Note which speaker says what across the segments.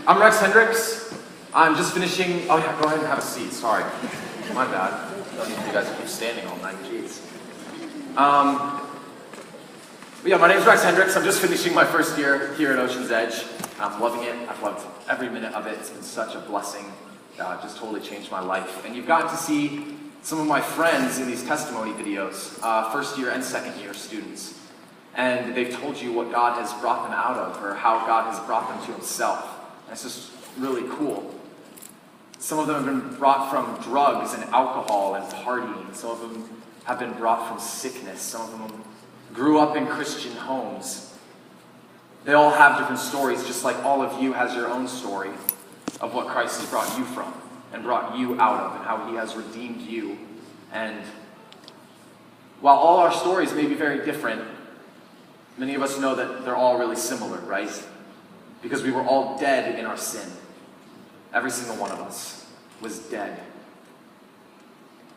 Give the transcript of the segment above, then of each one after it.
Speaker 1: I'm Hendricks. I'm just finishing. Oh yeah, go ahead and have a seat. Sorry, my bad. Don't need you guys to keep standing all night. Jeez. But yeah, my name's Hendricks. I'm just finishing my first year here at Ocean's Edge. I'm loving it. I've loved every minute of it. It's been such a blessing. Just totally changed my life. And you've gotten to see some of my friends in these testimony videos, first year and second year students. And they've told you what God has brought them out of, or how God has brought them to himself. And it's just really cool. Some of them have been brought from drugs and alcohol and partying. Some of them have been brought from sickness. Some of them grew up in Christian homes. They all have different stories, just like all of you has your own story of what Christ has brought you from and brought you out of, and how he has redeemed you. And while all our stories may be very different, many of us know that they're all really similar, right? Because we were all dead in our sin. Every single one of us was dead.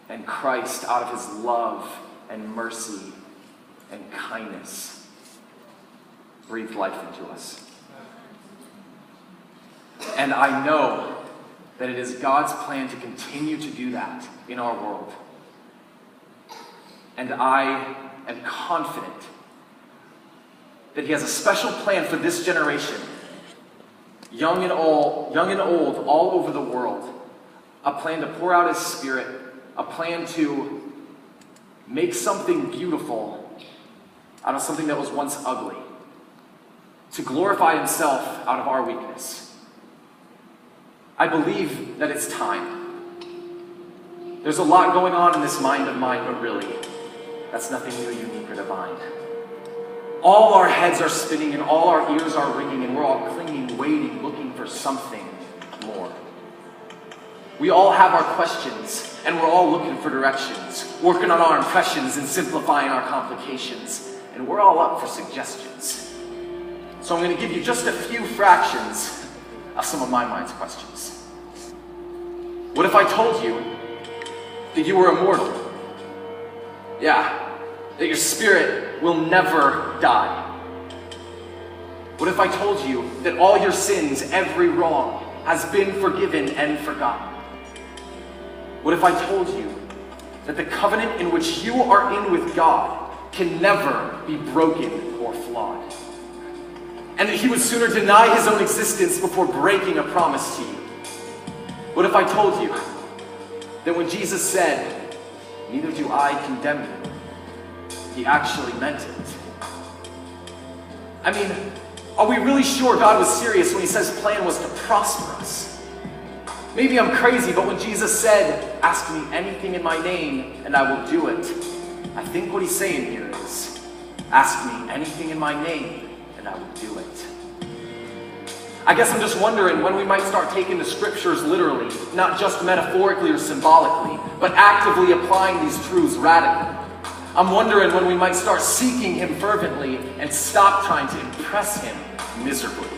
Speaker 1: And Christ, out of his love and mercy and kindness, breathed life into us. And I know that it is God's plan to continue to do that in our world. And I am confident that he has a special plan for this generation, young and old, all over the world. A plan to pour out his Spirit, a plan to make something beautiful out of something that was once ugly, to glorify himself out of our weakness. I believe that it's time. There's a lot going on in this mind of mine, but really, that's nothing new, unique, or divine. All our heads are spinning and all our ears are ringing, and we're all clinging, waiting, looking for something more. We all have our questions, and we're all looking for directions, working on our impressions and simplifying our complications, and we're all up for suggestions. So I'm going to give you just a few fractions of some of my mind's questions. What if I told you that you were immortal? Yeah. That your spirit will never die? What if I told you that all your sins, every wrong, has been forgiven and forgotten? What if I told you that the covenant in which you are in with God can never be broken or flawed? And that he would sooner deny his own existence before breaking a promise to you? What if I told you that when Jesus said, "Neither do I condemn you," he actually meant it? I mean, are we really sure God was serious when he says his plan was to prosper us? Maybe I'm crazy, but when Jesus said, "Ask me anything in my name and I will do it," I think what he's saying here is, ask me anything in my name and I will do it. I guess I'm just wondering when we might start taking the scriptures literally, not just metaphorically or symbolically, but actively applying these truths radically. I'm wondering when we might start seeking him fervently and stop trying to impress him miserably.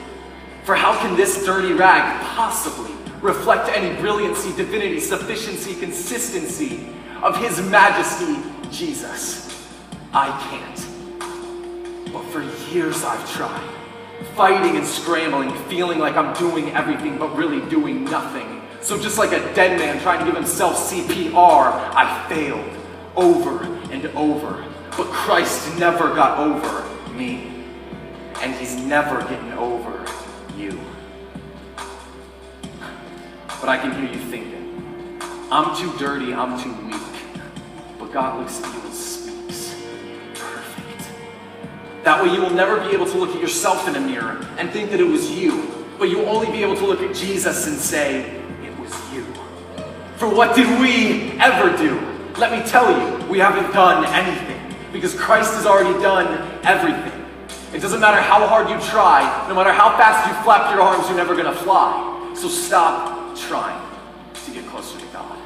Speaker 1: For how can this dirty rag possibly reflect any brilliancy, divinity, sufficiency, consistency of his majesty, Jesus? I can't. But for years I've tried, fighting and scrambling, feeling like I'm doing everything but really doing nothing. So just like a dead man trying to give himself CPR, I failed over and over. But Christ never got over me, and he's never getting over you. But I can hear you thinking, I'm too dirty, I'm too weak. But God looks at you and speaks. Perfect. That way you will never be able to look at yourself in a mirror and think that it was you, but you'll only be able to look at Jesus and say, it was you. For what did we ever do? Let me tell you, we haven't done anything, because Christ has already done everything. It doesn't matter how hard you try, no matter how fast you flap your arms, you're never going to fly. So stop trying to get closer to God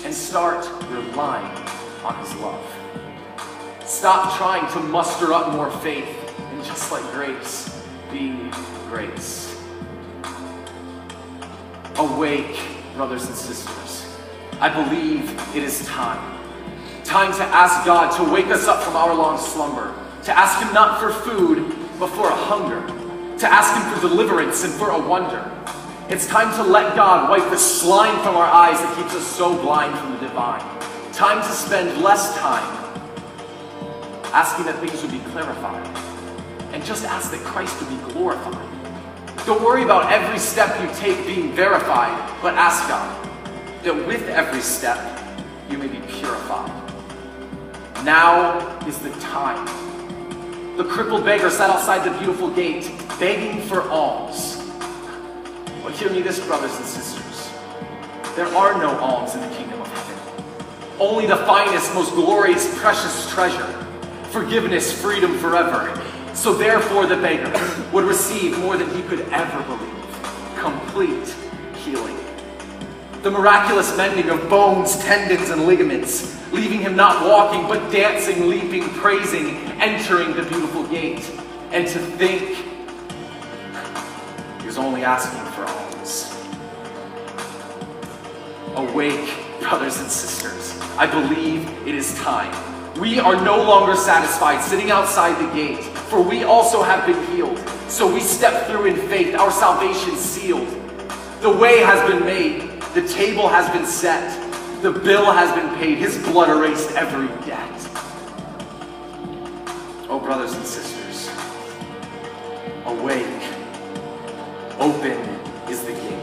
Speaker 1: and start relying on his love. Stop trying to muster up more faith, and just like grace, be grace. Awake, brothers and sisters. I believe it is time. Time to ask God to wake us up from our long slumber. To ask him not for food, but for a hunger. To ask him for deliverance and for a wonder. It's time to let God wipe the slime from our eyes that keeps us so blind from the divine. Time to spend less time asking that things would be clarified, and just ask that Christ would be glorified. Don't worry about every step you take being verified, but ask God that with every step you may be purified. Now is the time. The crippled beggar sat outside the beautiful gate, begging for alms. But hear me this, brothers and sisters. There are no alms in the kingdom of heaven. Only the finest, most glorious, precious treasure. Forgiveness, freedom forever. So therefore the beggar would receive more than he could ever believe. Complete healing. The miraculous mending of bones, tendons, and ligaments, leaving him not walking, but dancing, leaping, praising, entering the beautiful gate. And to think he was only asking for alms. Awake, brothers and sisters. I believe it is time. We are no longer satisfied sitting outside the gate, for we also have been healed. So we step through in faith, our salvation sealed. The way has been made, the table has been set, the bill has been paid, his blood erased every debt. Oh, brothers and sisters, awake, open is the gate.